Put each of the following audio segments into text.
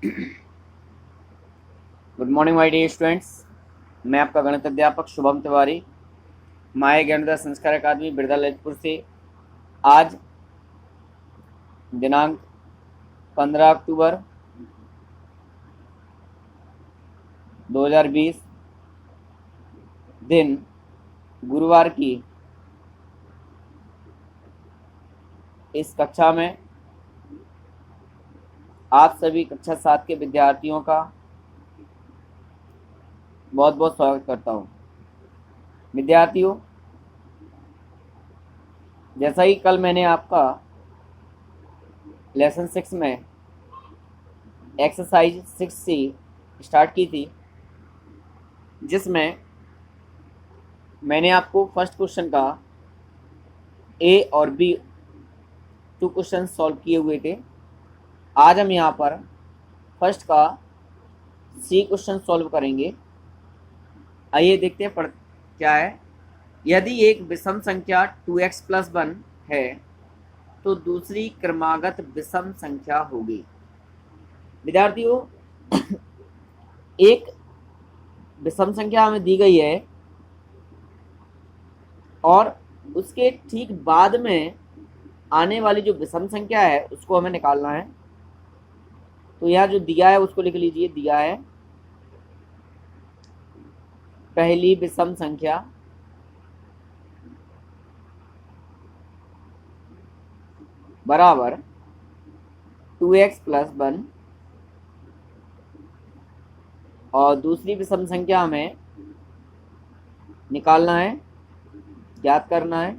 Good morning my dear students. मैं आपका गणित अध्यापक शुभम तिवारी, माय ज्ञानोदय संस्कार अकादमी बिरदा ललितपुर से। आज दिनांक 15 अक्टूबर 2020 दिन गुरुवार की इस कक्षा में आप सभी कक्षा 7 के विद्यार्थियों का बहुत बहुत स्वागत करता हूं। विद्यार्थियों, जैसा ही कल मैंने आपका लेसन 6 में एक्सरसाइज 6C स्टार्ट की थी, जिसमें मैंने आपको फर्स्ट क्वेश्चन का A और B 2 क्वेश्चन सॉल्व किए हुए थे। आज हम यहाँ पर फर्स्ट का C क्वेश्चन सॉल्व करेंगे। आइए देखते हैं क्या है। यदि एक विषम संख्या 2x + 1 है तो दूसरी क्रमागत विषम संख्या होगी। विद्यार्थियों, एक विषम संख्या हमें दी गई है और उसके ठीक बाद में आने वाली जो विषम संख्या है उसको हमें निकालना है। तो यहाँ जो दिया है उसको लिख लीजिए। दिया है पहली विषम संख्या बराबर 2x + 1 और दूसरी विषम संख्या हमें निकालना है, ज्ञात करना है।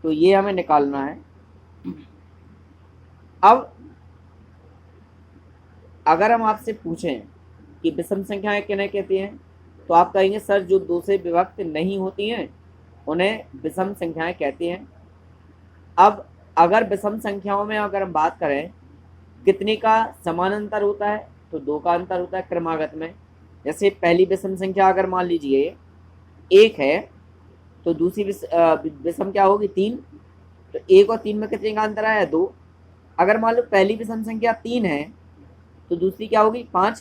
तो ये हमें निकालना है। अब अगर हम आपसे पूछें कि विषम संख्याएं किन्हें कहती हैं, तो आप कहेंगे सर जो 2 से विभक्त नहीं होती हैं उन्हें विषम संख्याएं कहते हैं। अब अगर विषम संख्याओं में अगर हम बात करें कितने का समान अंतर होता है, तो 2 का अंतर होता है क्रमागत में। जैसे पहली विषम संख्या अगर मान लीजिए 1 है तो दूसरी विषम क्या होगी 3। तो 1 और 3 में कितने का अंतर आया 2। अगर मान लो पहली विषम संख्या 3 है तो दूसरी क्या होगी 5।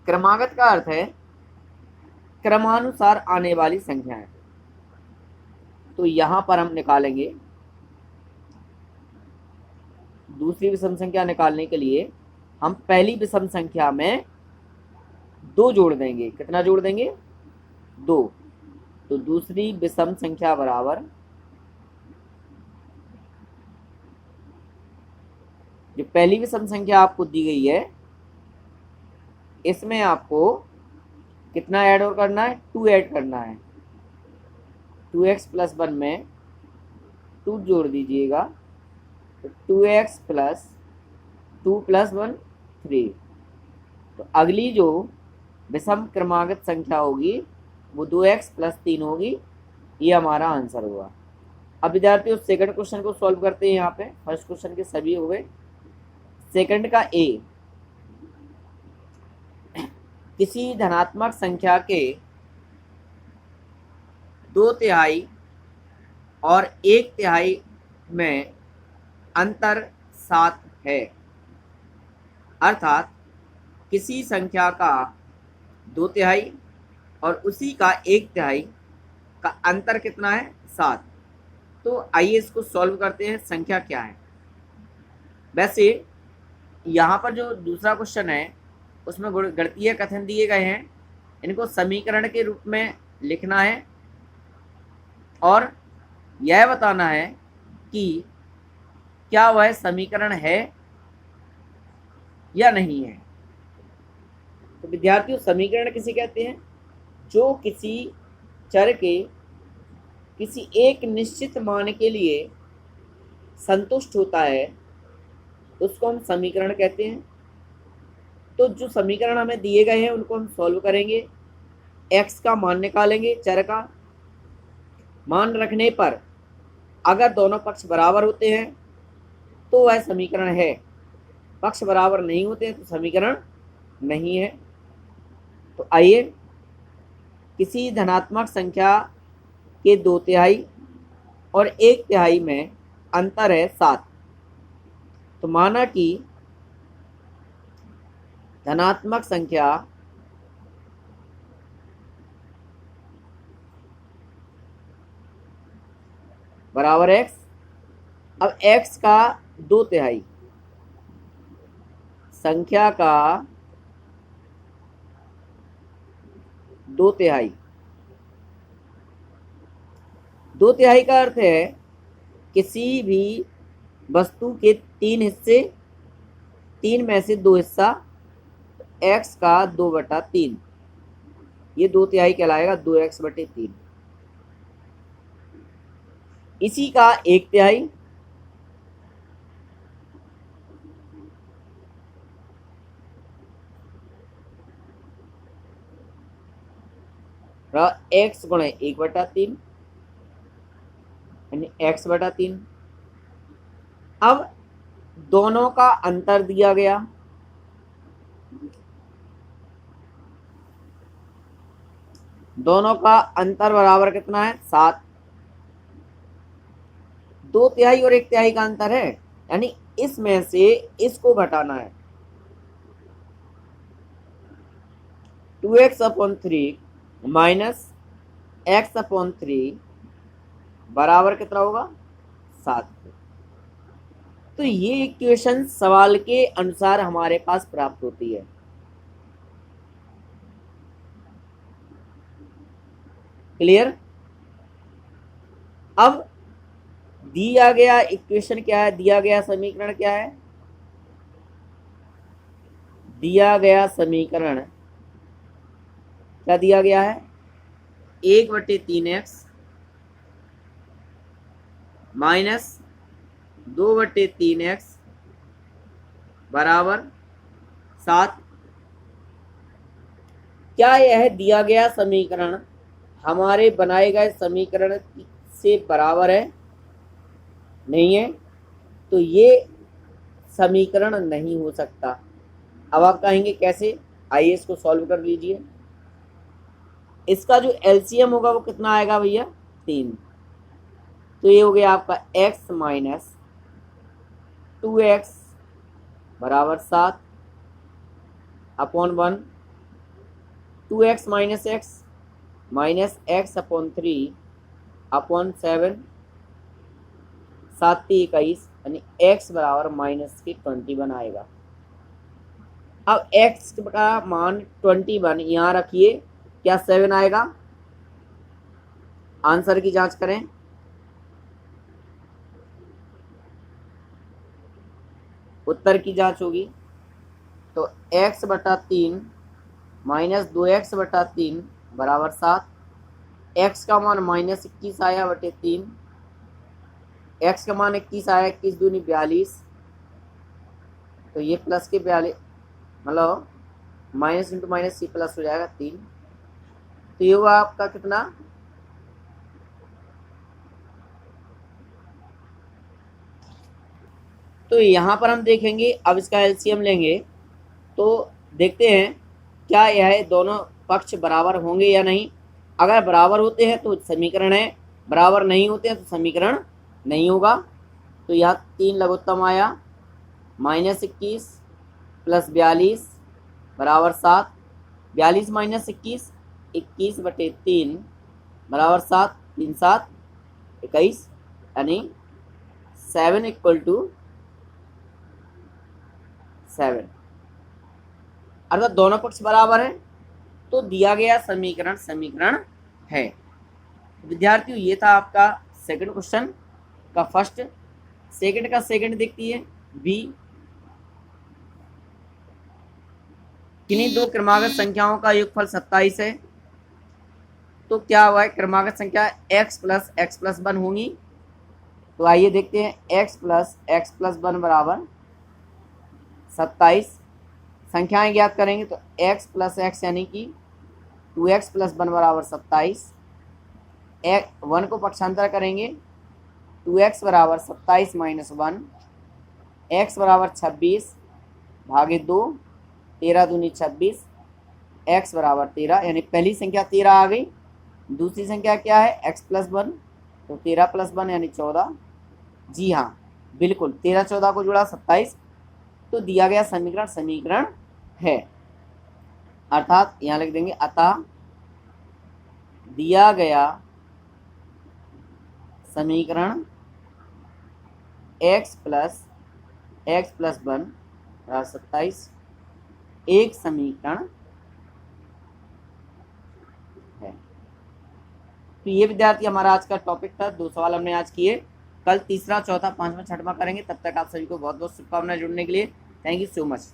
क्रमागत का अर्थ है क्रमानुसार आने वाली संख्याएं। तो यहां पर हम निकालेंगे दूसरी विषम संख्या। निकालने के लिए हम पहली विषम संख्या में 2 जोड़ देंगे। कितना जोड़ देंगे 2। तो दूसरी विषम संख्या बराबर जो पहली विषम संख्या आपको दी गई है इसमें आपको कितना ऐड और करना है 2 ऐड करना है। 2x + 1 में 2 जोड़ दीजिएगा तो 2x + 2 + 1 3। तो अगली जो विषम क्रमागत संख्या होगी वो 2x + 3 होगी। ये हमारा आंसर हुआ। अब विद्यार्थियों सेकंड क्वेश्चन को सॉल्व करते हैं। यहाँ पे फर्स्ट क्वेश्चन के सभी हो गए। सेकंड का A, किसी धनात्मक संख्या के 2/3 और 1/3 में अंतर 7 है, अर्थात किसी संख्या का 2/3 और उसी का 1/3 का अंतर कितना है 7। तो आइए इसको सॉल्व करते हैं। संख्या क्या है। वैसे यहाँ पर जो दूसरा क्वेश्चन है उसमें गणितीय कथन दिए गए हैं, इनको समीकरण के रूप में लिखना है और यह बताना है कि क्या वह समीकरण है या नहीं है। तो विद्यार्थियों, समीकरण किसे कहते हैं? जो किसी चर के किसी एक निश्चित मान के लिए संतुष्ट होता है उसको हम समीकरण कहते हैं। तो जो समीकरण हमें दिए गए हैं उनको हम सॉल्व करेंगे। x का मान निकालेंगे, चर का मान रखने पर अगर दोनों पक्ष बराबर होते हैं तो वह समीकरण है, पक्ष बराबर नहीं होते हैं तो समीकरण नहीं है। तो आइए किसी धनात्मक संख्या के 2/3 और 1/3 में अंतर है 7। तो माना कि धनात्मक संख्या बराबर x। अब x का 2/3 संख्या का 2/3। 2/3 का अर्थ है किसी भी वस्तु के 3 हिस्से, 3 में से 2 हिस्सा, x का 2/3, ये 2/3 कहलाएगा 2x/3। इसी का 1/3 x गुणे 1/3 यानी x/3। अब दोनों का अंतर दिया गया, दोनों का अंतर बराबर कितना है 7। 2/3 और 1/3 का अंतर है, यानी इसमें से इसको घटाना है। 2x/3 माइनस x/3 बराबर कितना होगा 7। तो ये इक्वेशन सवाल के अनुसार हमारे पास प्राप्त होती है। क्लियर? अब दिया गया इक्वेशन क्या है, दिया गया समीकरण क्या है? दिया गया समीकरण क्या दिया गया है? 1/3x माइनस 2/3x बराबर 7। क्या यह दिया गया समीकरण हमारे बनाए गए समीकरण से बराबर है? नहीं है, तो ये समीकरण नहीं हो सकता। अब आप कहेंगे कैसे? आइए इसको सॉल्व कर लीजिए। इसका जो एलसीएम होगा वो कितना आएगा भैया? 3। तो ये हो गया आपका x माइनस 2x बराबर 7 upon 1। 2x minus x/3 upon 7, 7 × 21 यानी x बराबर -21 आएगा। अब x का मान 21 यहाँ रखिए, क्या 7 आएगा? आंसर की जांच करें। उत्तर की जांच होगी तो x/3 माइनस 2x/3 बराबर 7। x का मान -21 आया बटे 3, x का मान 21 आया, 21 दूनी 42, तो ये प्लस के 42 मतलब minus into minus c plus हो जाएगा 3। तो ये हुआ आपका कितना? तो यहाँ पर हम देखेंगे, अब इसका एलसीएम लेंगे तो देखते हैं क्या यह दोनों पक्ष बराबर होंगे या नहीं। अगर बराबर होते हैं तो समीकरण है, बराबर नहीं होते हैं तो समीकरण नहीं होगा। तो यहाँ 3 लघुत्तम आया, -21 प्लस 42 बराबर 7। 42 माइनस 21, 21/3 बराबर 7। 3 7 21 यानी 7 = 7। अर्थात दोनों पक्ष बराबर है, तो दिया गया समीकरण है। विद्यार्थियों ये था आपका सेकंड क्वेश्चन का फर्स्ट। सेकंड का सेकंड देखती है बी। किन्हीं दो क्रमागत संख्याओं का योगफल 27 है, तो क्या हुआ है? क्रमागत संख्या x प्लस x प्लस 1 होंगी। तो आइए देखते हैं, x प्लस x प्लस 1 बराबर 27। संख्याएं ज्ञात करेंगे तो x प्लस x यानी कि 2x प्लस 1 बराबर 27। 1 को पक्षांतर करेंगे, 2x बराबर 27 माइनस 1, x बराबर 26 भागे 2, 13 दूनी 26, x बराबर 13, यानी पहली संख्या 13 आ गई। दूसरी संख्या क्या है? x प्लस 1, तो 13 प्लस 1 यानी 14, जी हाँ बिल्कुल, 13 14 को जोड़ा 27, तो दिया गया समीकरण समीकरण है। अर्थात यहां लिख देंगे अतः दिया गया समीकरण x प्लस 1 27 एक समीकरण है। तो ये विद्यार्थी हमारा आज का टॉपिक था। 2 सवाल हमने आज किए। कल तीसरा, चौथा, पांचवा, छठवां करेंगे। तब तक आप सभी को बहुत बहुत शुभकामनाएं जुड़ने के लिए। Thank you so much.